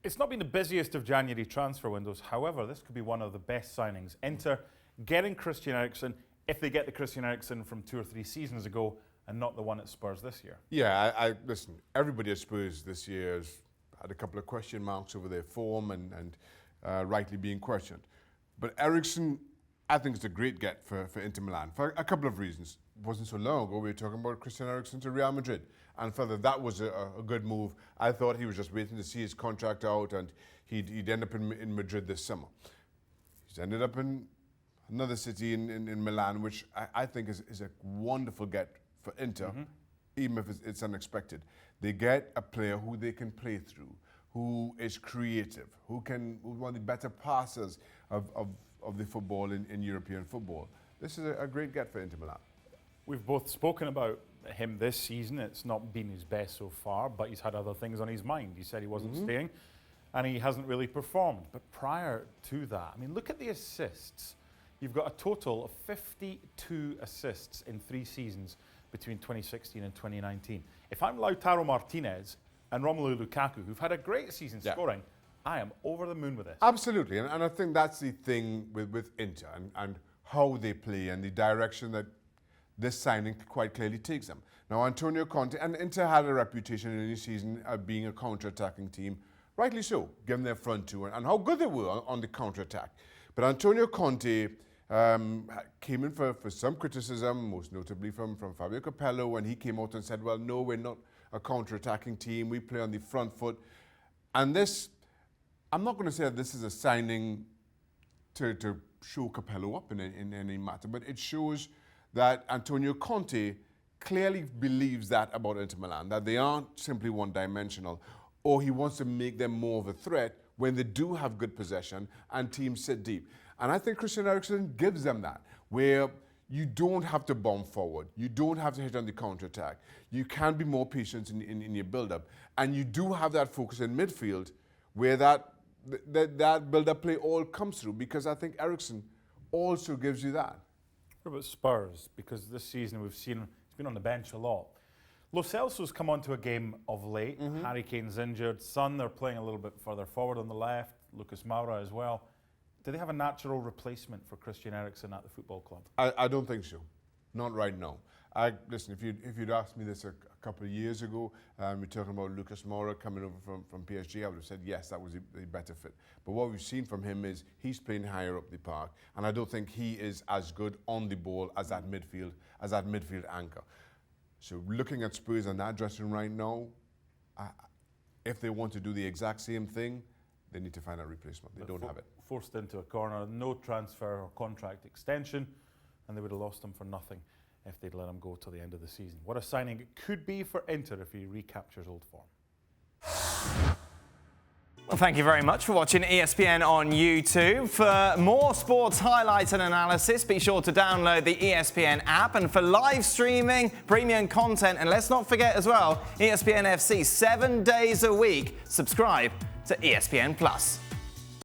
It's not been the busiest of January transfer windows. However, this could be one of the best signings. Inter getting Christian Eriksen, if they get the Christian Eriksen from 2 or 3 seasons ago and not the one at Spurs this year. Yeah, listen, everybody at Spurs this year has had a couple of question marks over their form and rightly being questioned. But Eriksen, I think, is a great get for Inter Milan for a couple of reasons. It wasn't so long ago we were talking about Christian Eriksen to Real Madrid. And further, that was a good move. I thought he was just waiting to see his contract out and he'd end up in Madrid this summer. He's ended up in another city in Milan, which I think is a wonderful get for Inter, even if it's unexpected. They get a player who they can play through, who is creative, who's one of the better passers of the football in European football. This is a great get for Inter Milan. We've both spoken about him this season. It's not been his best so far, but he's had other things on his mind. He said he wasn't staying, and he hasn't really performed. But prior to that, I mean, look at the assists. You've got a total of 52 assists in 3 seasons between 2016 and 2019. If I'm Lautaro Martinez and Romelu Lukaku, who've had a great season scoring, I am over the moon with this. Absolutely, and I think that's the thing with Inter and how they play and the direction that this signing quite clearly takes them. Now, Antonio Conte, and Inter had a reputation in any season of being a counter-attacking team, rightly so, given their front two and how good they were on the counter-attack. But Antonio Conte came in for some criticism, most notably from Fabio Capello, when he came out and said, well, no, we're not a counter-attacking team, we play on the front foot. And this, I'm not going to say that this is a signing to show Capello up in any matter, but it shows that Antonio Conte clearly believes that about Inter Milan, that they aren't simply one-dimensional, or he wants to make them more of a threat when they do have good possession and teams sit deep. And I think Christian Eriksen gives them that, where you don't have to bomb forward, you don't have to hit on the counter-attack, you can be more patient in your build-up, and you do have that focus in midfield where that build-up play all comes through, because I think Eriksen also gives you that. What about Spurs? Because this season we've seen he's been on the bench a lot. Lo Celso's come onto a game of late. Harry Kane's injured. Son, they're playing a little bit further forward on the left. Lucas Moura as well. Do they have a natural replacement for Christian Eriksen at the football club? I don't think so. Not right now. Listen, if you'd asked me this a couple of years ago, we're talking about Lucas Moura coming over from PSG, I would have said yes, that was the better fit. But what we've seen from him is he's playing higher up the park, and I don't think he is as good on the ball as that midfield anchor. So looking at Spurs and that dressing room right now, if they want to do the exact same thing, they need to find a replacement. They don't have it. Forced into a corner, no transfer or contract extension, and they would have lost him for nothing if they'd let him go till the end of the season. What a signing it could be for Inter if he recaptures old form. Well, thank you very much for watching ESPN on YouTube. For more sports highlights and analysis, be sure to download the ESPN app. And for live streaming, premium content, and let's not forget as well, ESPN FC 7 days a week. Subscribe to ESPN Plus.